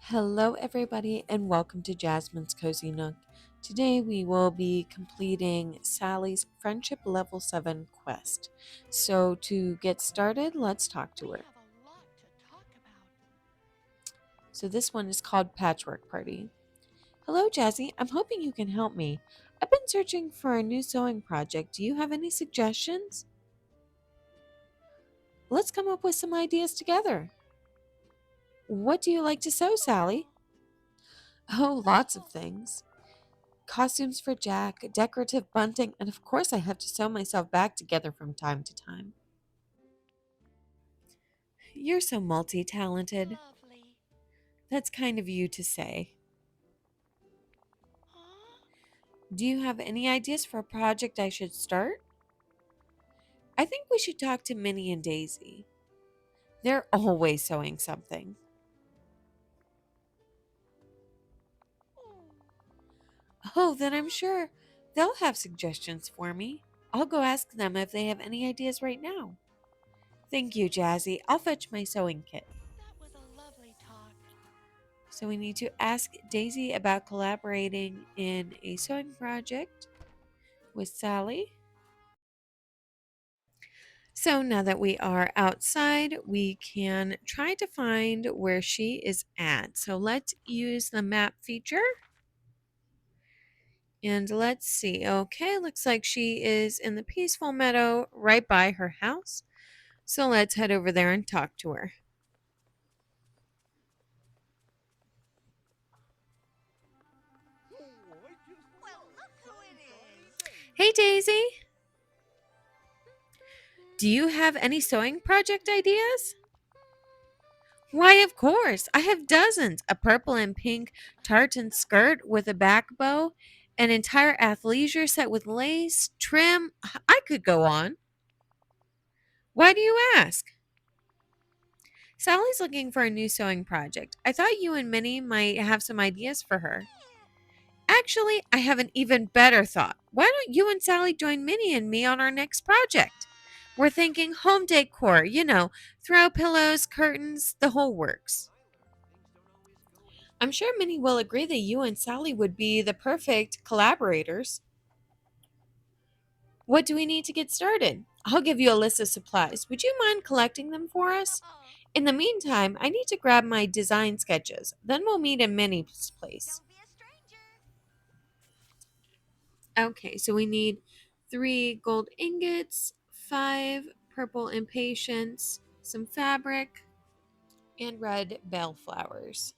Hello, everybody, and welcome to Jasmine's Cozy Nook. Today, we will be completing Sally's Friendship Level 7 quest. So, to get started, let's talk to We her. have a lot to talk about. So, this one is called Patchwork Party. Hello, Jazzy. I'm hoping you can help me. I've been searching for a new sewing project. Do you have any suggestions? Let's come up with some ideas together. What do you like to sew, Sally? Oh, lots of things. Costumes for Jack, decorative bunting, and of course I have to sew myself back together from time to time. You're so multi talented. Lovely. That's kind of you to say. Huh? Do you have any ideas for a project I should start? I think we should talk to Minnie and Daisy. They're always sewing something. Oh, then I'm sure they'll have suggestions for me. I'll go ask them if they have any ideas right now. Thank you, Jazzy. I'll fetch my sewing kit. That was a lovely talk. So we need to ask Daisy about collaborating in a sewing project with Sally. So now that we are outside, we can try to find where she is at. So let's use the map feature. And let's see. Okay, looks like she is in the peaceful meadow right by her house. So let's head over there and talk to her. Well, look who it is. Hey, Daisy. Do you have any sewing project ideas? Why, of course. I have dozens. A purple and pink tartan skirt with a back bow, an entire athleisure set with lace, trim. I could go on. Why do you ask? Sally's looking for a new sewing project. I thought you and Minnie might have some ideas for her. Actually, I have an even better thought. Why don't you and Sally join Minnie and me on our next project? We're thinking home decor, throw pillows, curtains, the whole works. I'm sure Minnie will agree that you and Sally would be the perfect collaborators. What do we need to get started? I'll give you a list of supplies. Would you mind collecting them for us? In the meantime, I need to grab my design sketches. Then we'll meet in Minnie's place. Don't be a stranger. Okay, so we need 3 gold ingots, 5 purple impatiens, some fabric, and red bell flowers.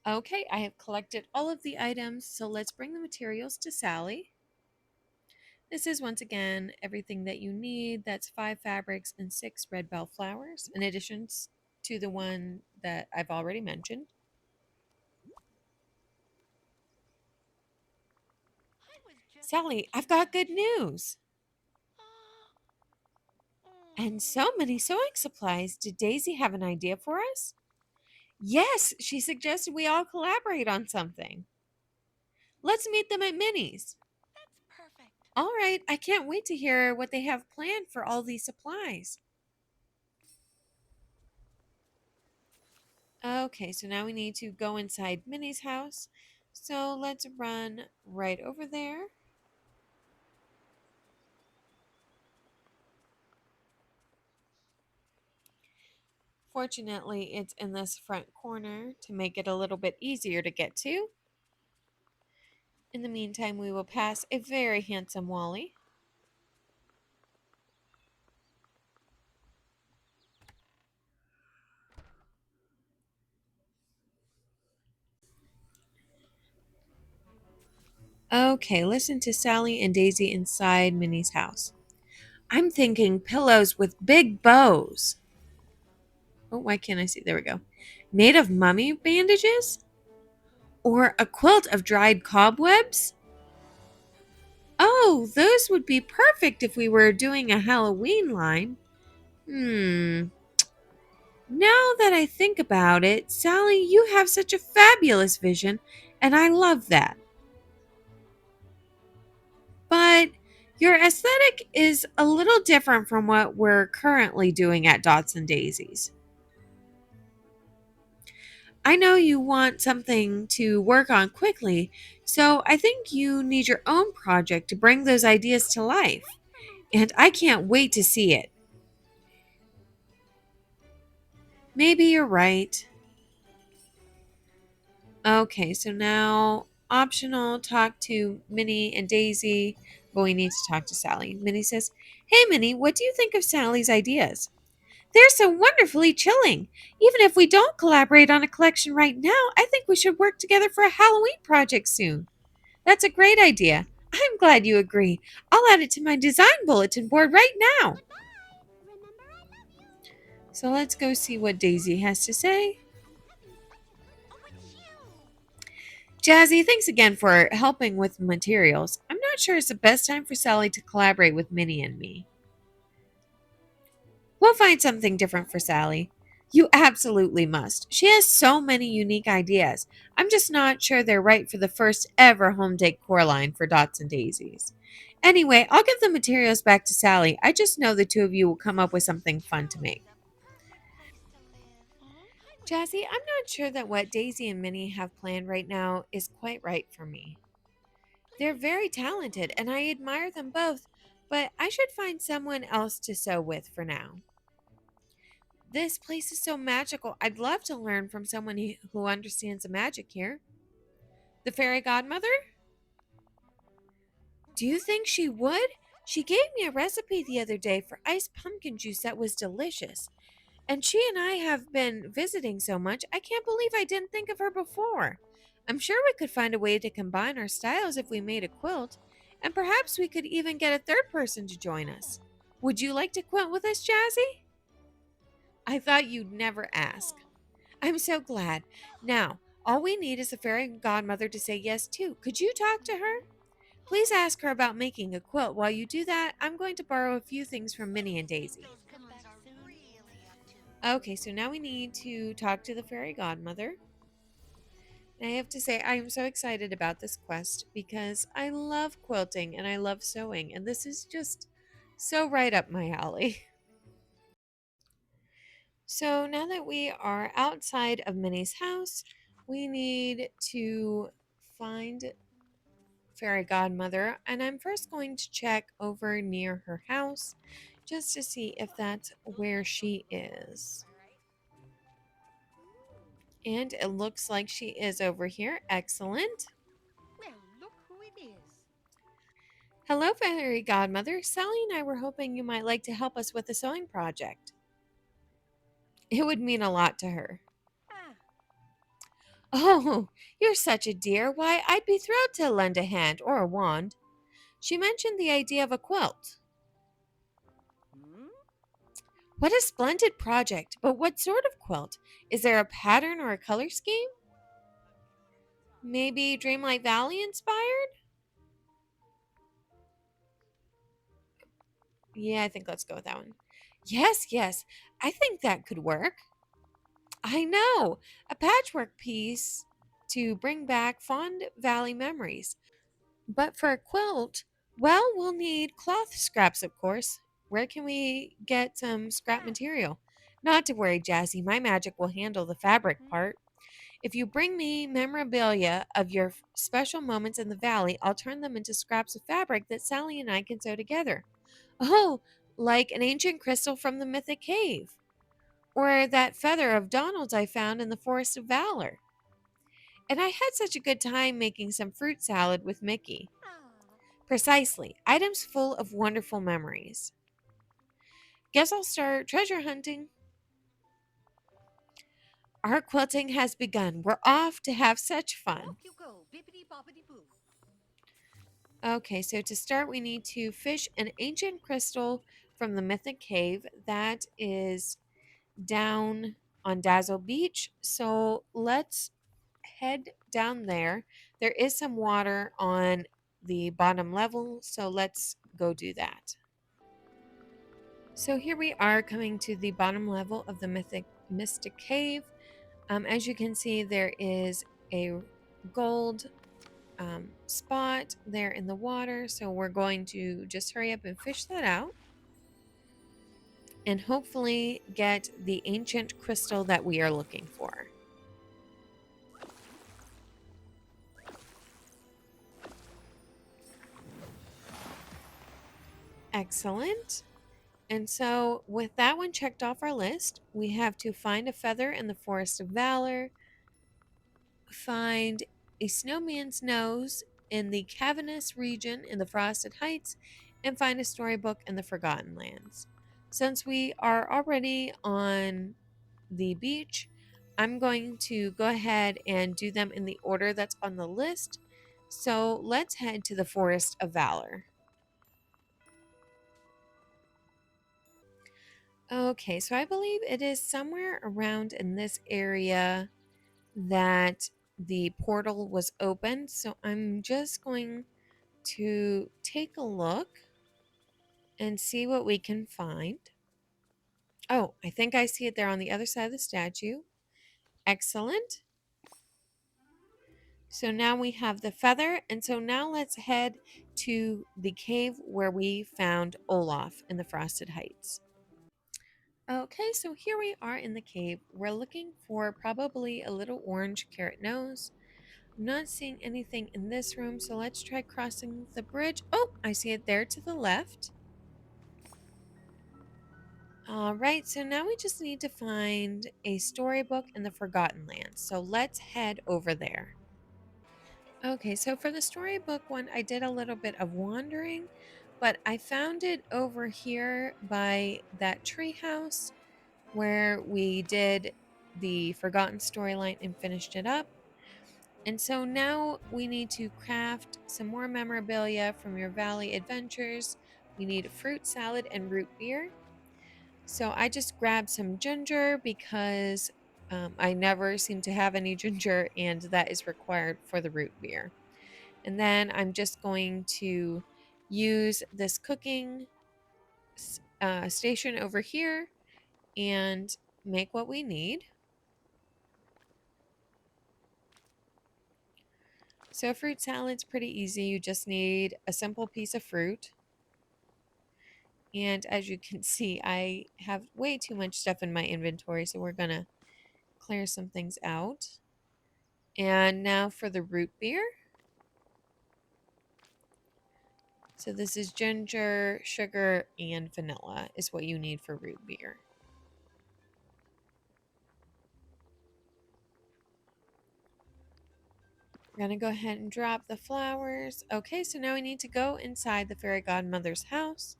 Okay, I have collected all of the items, so let's bring the materials to Sally. This is once again everything that you need. That's 5 fabrics and 6 red bell flowers, in addition to the one that I've already mentioned. I was just Sally, thinking I've got that. good news. And so many sewing supplies. Did Daisy have an idea for us? Yes, she suggested we all collaborate on something. Let's meet them at Minnie's. That's perfect. All right, I can't wait to hear what they have planned for all these supplies. Okay, so now we need to go inside Minnie's house. So let's run right over there. Fortunately, it's in this front corner to make it a little bit easier to get to. In the meantime, we will pass a very handsome Wally. Okay, listen to Sally and Daisy inside Minnie's house. I'm thinking pillows with big bows. Oh, why can't I see? There we go. Made of mummy bandages? Or a quilt of dried cobwebs? Oh, those would be perfect if we were doing a Halloween line. Hmm. Now that I think about it, Sally, you have such a fabulous vision, and I love that. But your aesthetic is a little different from what we're currently doing at Dots and Daisies. I know you want something to work on quickly, so I think you need your own project to bring those ideas to life. And I can't wait to see it. Maybe you're right. Okay, so now optional talk to Minnie and Daisy, but we need to talk to Sally. Minnie says, "Hey Minnie, what do you think of Sally's ideas?" "They're so wonderfully chilling. Even if we don't collaborate on a collection right now, I think we should work together for a Halloween project soon." "That's a great idea. I'm glad you agree. I'll add it to my design bulletin board right now." Goodbye. Remember, I love you. So let's go see what Daisy has to say. I love you. Oh, it's you. Jazzy, thanks again for helping with materials. I'm not sure it's the best time for Sally to collaborate with Minnie and me. We'll find something different for Sally. You absolutely must. She has so many unique ideas. I'm just not sure they're right for the first ever home decor line for Dots and Daisies. Anyway, I'll give the materials back to Sally. I just know the two of you will come up with This something is fun to truly make. the perfect place to live. I was Jazzy, just I'm not sure that what Daisy and Minnie have planned right now is quite right for me. They're Please very tell talented me. and I admire them both, but I should find someone else to sew with for now. This place is so magical. I'd love to learn from someone who understands the magic here. The fairy godmother? Do you think she would? She gave me a recipe the other day for iced pumpkin juice that was delicious. And she and I have been visiting so much, I can't believe I didn't think of her before. I'm sure we could find a way to combine our styles if we made a quilt, and perhaps we could even get a third person to join us. Would you like to quilt with us, Jazzy? I thought you'd never ask. I'm so glad. Now, all we need is a fairy godmother to say yes too. Could you talk to her? Please ask her about making a quilt. While you do that, I'm going to borrow a few things from Minnie and Daisy. Those goons are really up to. Okay, so now we need to talk to the fairy godmother. And I have to say, I am so excited about this quest because I love quilting and I love sewing, and this is just so right up my alley. So now that we are outside of Minnie's house, we need to find fairy godmother, and I'm first going to check over near her house just to see if that's where she is. All right. And it looks like she is over here. Excellent. Well, look who it is. Hello, fairy godmother. Sally and I were hoping you might like to help us with the sewing project. It would mean a lot to her. Ah. Oh, you're such a dear. Why, I'd be thrilled to lend a hand or a wand. She mentioned the idea of a quilt. Hmm? What a splendid project, but what sort of quilt? Is there a pattern or a color scheme? Maybe Dreamlight Valley inspired? Yeah, I think let's go with that one. Yes, yes, I think that could work. I know, a patchwork piece to bring back fond valley memories. But for a quilt, well, we'll need cloth scraps, of course. Where can we get some scrap Ah. material? Not to worry, Jazzy, my magic will handle the fabric Hmm? part. If you bring me memorabilia of your special moments in the valley, I'll turn them into scraps of fabric that Sally and I can sew together. Oh, like an ancient crystal from the mythic cave, or that feather of Donald's I found in the Forest of Valor. And I had such a good time making some fruit salad with Mickey. Ah. Precisely, items full of wonderful memories. Guess I'll start treasure hunting. Our quilting has begun. We're off to have such fun. Off you go, bippity boppity boo. Okay, so to start, we need to fish an ancient crystal from the mythic cave that is down on Dazzle Beach. So let's head down there. There is some water on the bottom level, so let's go do that. So here we are coming to the bottom level of the mystic cave. As you can see, there is a gold spot there in the water. So we're going to just hurry up and fish that out and hopefully get the ancient crystal that we are looking for. Excellent. And so, with that one checked off our list, we have to find a feather in the Forest of Valor, find a snowman's nose in the cavernous region in the Frosted Heights, and find a storybook in the Forgotten Lands. Since we are already on the beach, I'm going to go ahead and do them in the order that's on the list. So let's head to the Forest of Valor. Okay, so I believe it is somewhere around in this area that the portal was opened. So I'm just going to take a look and see what we can find. Oh, I think I see it there on the other side of the statue. Excellent. So now we have the feather, and so now let's head to the cave where we found Olaf in the Frosted Heights. Okay, so here we are in the cave. We're looking for probably a little orange carrot nose. I'm not seeing anything in this room, so let's try crossing the bridge. Oh, I see it there to the left. All right, so now we just need to find a storybook in the Forgotten Lands. So let's head over there. Okay, so for the storybook one, I did a little bit of wandering, but I found it over here by that treehouse where we did the Forgotten storyline and finished it up. And so now we need to craft some more memorabilia from your Valley adventures. We need fruit salad and root beer. So I just grabbed some ginger because I never seem to have any ginger, and that is required for the root beer. And then I'm just going to use this cooking station over here and make what we need. So fruit salad's pretty easy. You just need a simple piece of fruit. And as you can see, I have way too much stuff in my inventory, so we're going to clear some things out. And now for the root beer. So this is ginger, sugar, and vanilla is what you need for root beer. We're going to go ahead and drop the flowers. Okay, so now we need to go inside the fairy godmother's house.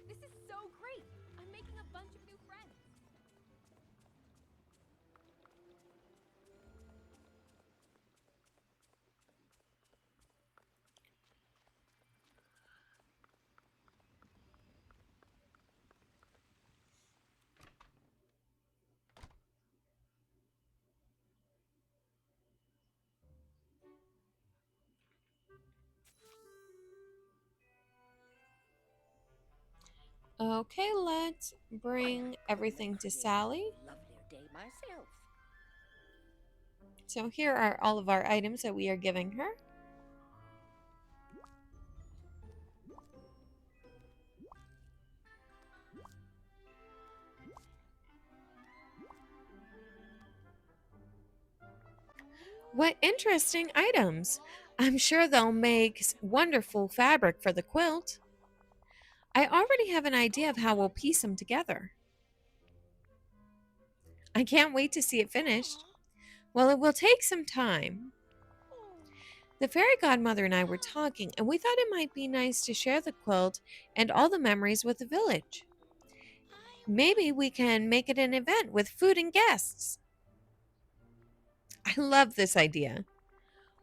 This is so great! I'm making a bunch of new friends. Okay, let's bring everything to Sally. Lovelier day myself. So here are all of our items that we are giving her. What interesting items! I'm sure they'll make wonderful fabric for the quilt. I already have an idea of how we'll piece them together. I can't wait to see it finished. Well, it will take some time. The fairy godmother and I were talking, and we thought it might be nice to share the quilt and all the memories with the village. Maybe we can make it an event with food and guests. I love this idea.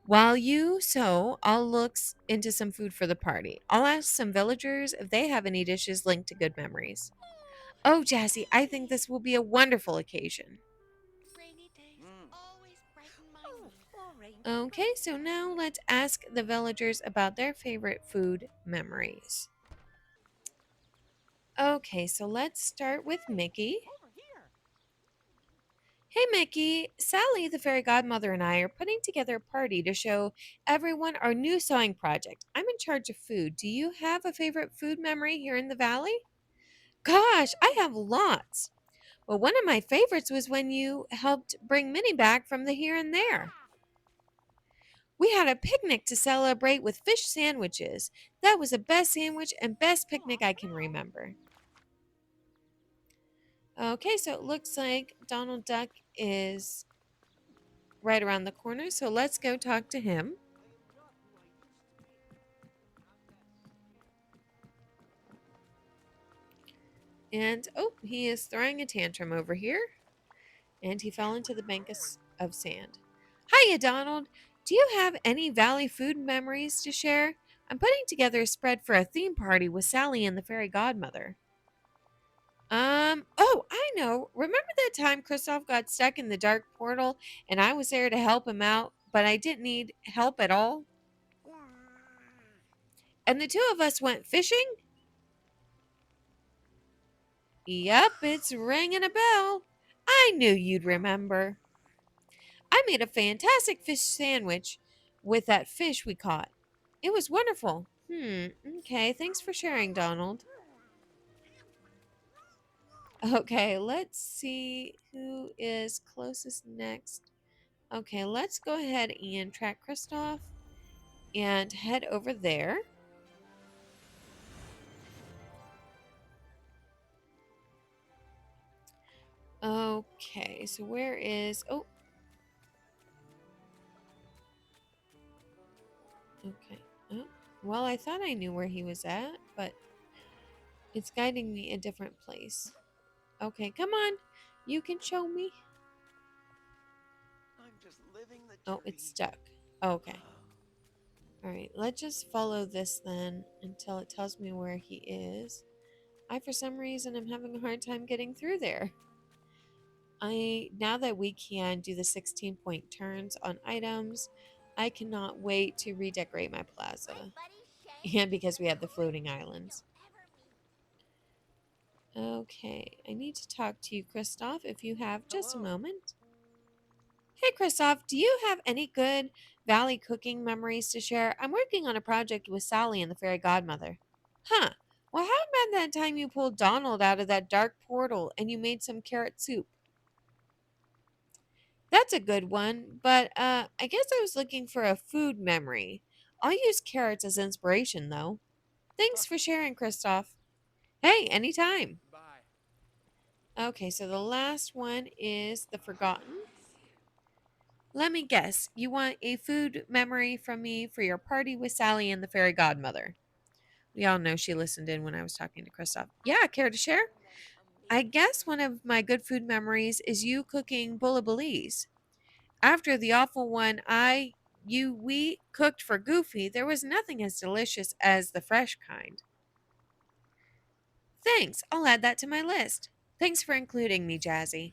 While you sew, I'll look into some food for the party. I'll ask some villagers if they have any dishes linked to good memories. Oh, Jassy, I think this will be a wonderful occasion. Rainy days always brighten my mood. All right. Okay, so now let's ask the villagers about their favorite food memories. Okay, so let's start with Mickey. Over here. Hey, Mickey. Sally, the fairy godmother, and I are putting together a party to show everyone our new sewing project. I'm in charge of food. Do you have a favorite food memory here in the valley? Gosh, I have lots. Well, one of my favorites was when you helped bring Minnie back from the here and there. We had a picnic to celebrate with fish sandwiches. That was the best sandwich and best picnic I can remember. Okay, so it looks like Donald Duck is right around the corner, so let's go talk to him. And oh, he is throwing a tantrum over here, and he fell into the bank of sand. Hiya, Donald. Do you have any Valley food memories to share? I'm putting together a spread for a theme party with Sally and the fairy godmother. Oh, I know. Remember that time Kristoff got stuck in the dark portal and I was there to help him out, but I didn't need help at all? And the two of us went fishing? Yep, it's ringing a bell. I knew you'd remember. I made a fantastic fish sandwich with that fish we caught. It was wonderful. Okay, thanks for sharing, Donald. Okay, let's see who is closest next. Okay, let's go ahead and track Kristoff and head over there. Okay, so where is. Oh, okay. Oh, well, I thought I knew where he was at, but it's guiding me a different place. Okay, come on. You can show me. Oh, it's stuck. Okay. All right, let's just follow this then until it tells me where he is. For some reason, I'm having a hard time getting through there. Now that we can do the 16-point turns on items, I cannot wait to redecorate my plaza. And because we have the floating islands. Okay, I need to talk to you, Kristoff, if you have just a moment. Hey, Kristoff, do you have any good Valley cooking memories to share? I'm working on a project with Sally and the fairy godmother. Huh. Well, how about that time you pulled Donald out of that dark portal and you made some carrot soup? That's a good one, but I guess I was looking for a food memory. I'll use carrots as inspiration, though. Thanks for sharing, Kristoff. Hey, anytime. Okay, so the last one is the forgotten. Let me guess, you want a food memory from me for your party with Sally and the fairy godmother. We all know she listened in when I was talking to Kristoff. Yeah, care to share? I guess one of my good food memories is you cooking bullabullis. After the awful one we cooked for Goofy, there was nothing as delicious as the fresh kind. Thanks, I'll add that to my list. Thanks for including me, Jazzy.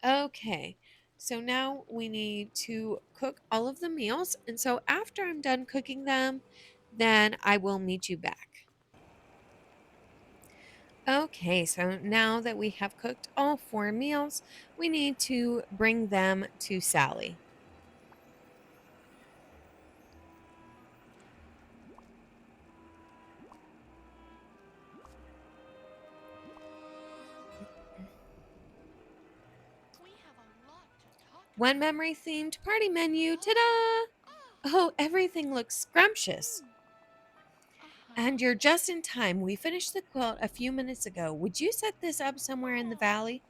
Okay, so now we need to cook all of the meals, and so after I'm done cooking them, then I will meet you back. Okay, so now that we have cooked all four meals, we need to bring them to Sally. One memory themed party menu. Ta da! Oh, everything looks scrumptious. And you're just in time. We finished the quilt a few minutes ago. Would you set this up somewhere in the valley?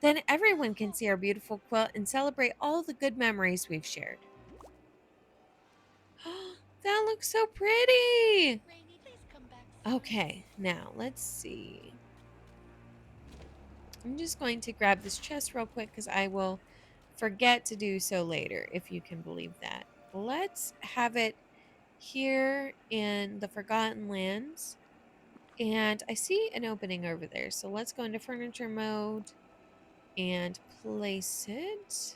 Then everyone can see our beautiful quilt and celebrate all the good memories we've shared. That looks so pretty. Okay, now let's see. I'm just going to grab this chest real quick because I will forget to do so later, if you can believe that. Let's have it here in the Forgotten Lands. And I see an opening over there. So let's go into furniture mode and place it.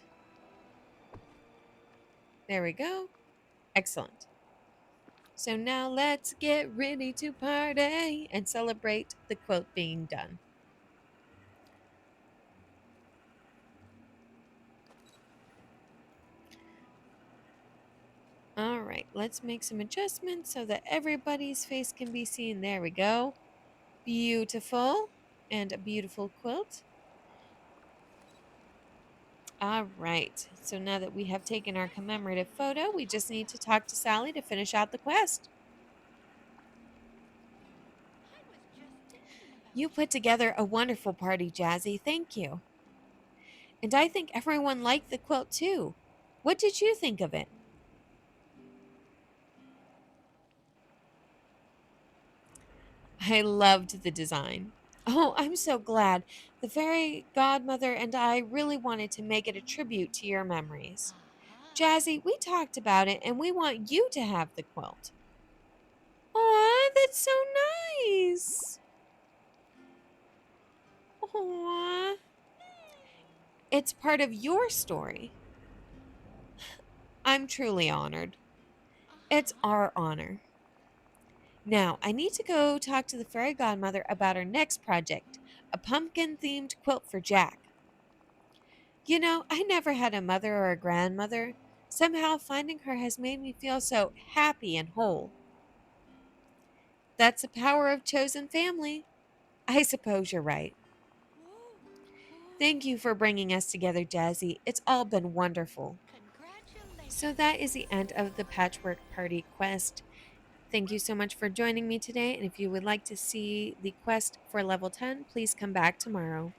There we go. Excellent. So now let's get ready to party and celebrate the quilt being done. All right, let's make some adjustments so that everybody's face can be seen. There we go. Beautiful. And a beautiful quilt. All right. So now that we have taken our commemorative photo, we just need to talk to Sally to finish out the quest. I was just thinking about You you. put together a wonderful party, Jazzy. Thank you. And I think everyone liked the quilt too. What did you think of it? I loved the design. Oh, I'm so glad. The fairy godmother and I really wanted to make it a tribute to your memories. Aha. Jazzy, we talked about it and we want you to have the quilt. Aw, that's so nice. Aw. It's part of your story. I'm truly honored. It's Uh-huh. our honor. Now, I need to go talk to the fairy godmother about our next project, a pumpkin themed quilt for Jack. You know, I never had a mother or a grandmother. Somehow finding her has made me feel so happy and whole. That's the power of chosen family. I suppose you're right. Whoa. Thank you for bringing us together, Jazzy. It's all been wonderful. So that is the Congratulations. end of the Patchwork Party quest. Thank you so much for joining me today. And if you would like to see the quest for level 10, please come back tomorrow.